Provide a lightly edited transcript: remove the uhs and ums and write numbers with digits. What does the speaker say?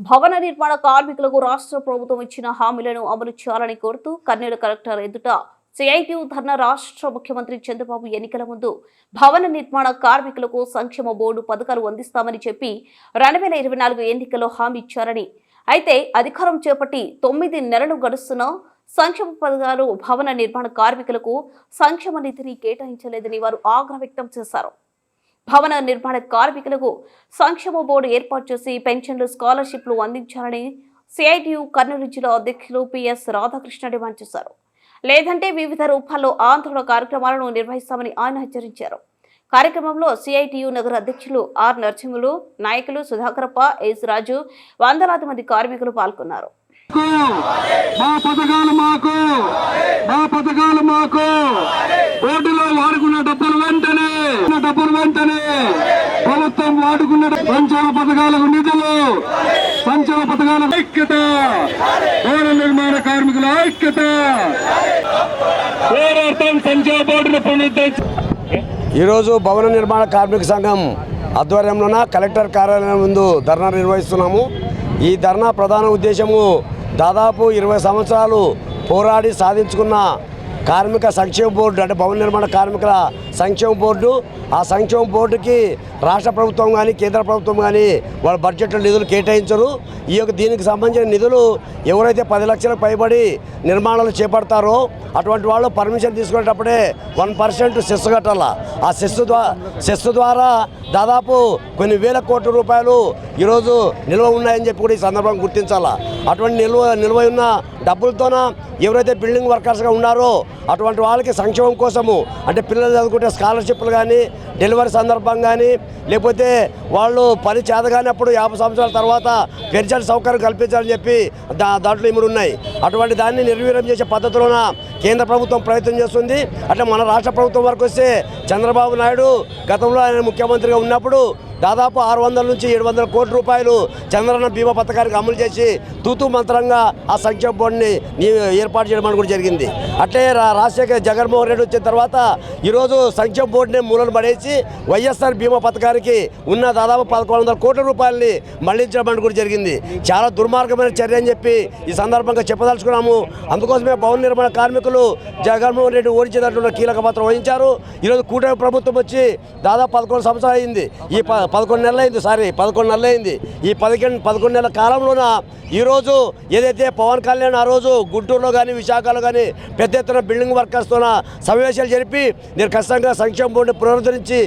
భవన నిర్మాణ కార్మికులకు రాష్ట్ర ప్రభుత్వం ఇచ్చిన హామీలను అమలు చేయాలని కోరుతూ కర్నూలు కలెక్టర్ ఎదుట సిఐటియు ధర్నా రాష్ట్ర ముఖ్యమంత్రి చంద్రబాబు ఎన్నికల ముందు భవన నిర్మాణ కార్మికులకు సంక్షేమ బోర్డు పథకాలు అందిస్తామని చెప్పి 2024 ఎన్నికల్లో హామీ ఇచ్చారని, అయితే అధికారం చేపట్టి 9 నెలలు గడుస్తున్నా సంక్షేమ పథకాలు భవన నిర్మాణ కార్మికులకు సంక్షేమ నిధిని కేటాయించలేదని వారు ఆగ్రహం వ్యక్తం చేశారు. భవన నిర్మాణ కార్మికులకు సంక్షేమ బోర్డు ఏర్పాటు చేసి పెన్షన్లు, స్కాలర్షిప్లు అందించాలని సిఐటియు కర్నూలు జిల్లా అధ్యక్షులు పిఎస్ రాధాకృష్ణ డిమాండ్ చేశారు. లేదంటే వివిధ రూపాల్లో ఆందోళన కార్యక్రమాలను నిర్వహిస్తామని ఆయన హెచ్చరించారు. కార్యక్రమంలో సిఐటియు నగర అధ్యక్షులు ఆర్ నరసింహులు, నాయకులు సుధాకరప్ప, ఎస్ రాజు, వందలాది మంది కార్మికులు పాల్గొన్నారు. మా పథకాలు మాకు బోర్డులో వాడుకున్న డబ్బులు వెంటనే ప్రభుత్వం వాడుకున్న సంక్షేమ పథకాలకు నిధులు, సంక్షేమ పథకాల ఐక్యత, భవన నిర్మాణ కార్మికుల ఐక్యత, పోరాటం సంక్షేమ బోర్డును పునరుద్ధరించారు. ఈరోజు భవన నిర్మాణ కార్మిక సంఘం ఆధ్వర్యంలోన కలెక్టర్ కార్యాలయం ముందు ధర్నా నిర్వహిస్తున్నాము. ఈ ధర్నా ప్రధాన ఉద్దేశము దాదాపు 20 సంవత్సరాలు పోరాడి సాధించుకున్న కార్మిక సంక్షేమ బోర్డు, అంటే భవన నిర్మాణ కార్మికుల సంక్షేమ బోర్డు. ఆ సంక్షేమ బోర్డుకి రాష్ట్ర ప్రభుత్వం కానీ కేంద్ర ప్రభుత్వం కానీ వాళ్ళ బడ్జెట్లో నిధులు కేటాయించరు. దీనికి సంబంధించిన నిధులు ఎవరైతే 10 లక్షలకు పైబడి నిర్మాణాలు చేపడతారో అటువంటి వాళ్ళు పర్మిషన్ తీసుకునేటప్పుడే 1% సెస్ కట్టాల. ఆ సెస్ ద్వారా దాదాపు కొన్ని వేల కోట్ల రూపాయలు ఈరోజు నిల్వ ఉన్నాయని చెప్పి కూడా ఈ సందర్భంగా గుర్తించాలా. అటువంటి నిల్వ ఉన్న డబ్బులతోన ఎవరైతే బిల్డింగ్ వర్కర్స్గా ఉన్నారో అటువంటి వాళ్ళకి సంక్షేమం కోసము, అంటే పిల్లలు చదువుకుంటే స్కాలర్షిప్లు కానీ, డెలివరీ సందర్భం కానీ, లేకపోతే వాళ్ళు పని చేతగానప్పుడు 50 సంవత్సరాల తర్వాత పెన్షన్ సౌకర్యం కల్పించాలని చెప్పి దాంట్లో ఇముడు ఉన్నాయి. అటువంటి దాన్ని నిర్వీర్యం చేసే పద్ధతిలోన కేంద్ర ప్రభుత్వం ప్రయత్నం చేస్తుంది. అంటే మన రాష్ట్ర ప్రభుత్వం వరకు వస్తే చంద్రబాబు నాయుడు గతంలో ఆయన ముఖ్యమంత్రిగా ఉన్నప్పుడు దాదాపు 600 నుంచి 700 కోట్ల రూపాయలు చంద్రన్న బీమా పథకానికి అమలు చేసి తూతూ మంత్రంగా ఆ సంక్షేమ బోర్డుని ఏర్పాటు చేయడం కూడా జరిగింది. అట్లే రాజశేఖర్ జగన్మోహన్ రెడ్డి వచ్చిన తర్వాత ఈరోజు సంక్షేమ బోర్డుని మూలన పడేసి వైఎస్ఆర్ బీమా పథకానికి ఉన్న దాదాపు 1100 కోట్ల రూపాయలని మళ్లించడం కూడా జరిగింది. చాలా దుర్మార్గమైన చర్య అని చెప్పి ఈ సందర్భంగా చెప్పదలుచుకున్నాము. అందుకోసమే భవన నిర్మాణ కార్మికులు జగన్మోహన్ రెడ్డి ఓడించేటటువంటి కీలక పాత్ర వహించారు. ఈరోజు కూటమి ప్రభుత్వం వచ్చి దాదాపు 11 సంవత్సరాలు అయింది. ఈ 11 నెలలు అయింది. ఈ 11 నెలల కాలంలోన ఈరోజు ఏదైతే పవన్ కళ్యాణ్ ఆ రోజు గుంటూరులో కానీ విశాఖలో కానీ పెద్ద ఎత్తున బిల్డింగ్ వర్కర్స్తోన సమావేశాలు జరిపి నేను ఖచ్చితంగా సంక్షేమ బోర్డుని పునరుద్ధరించి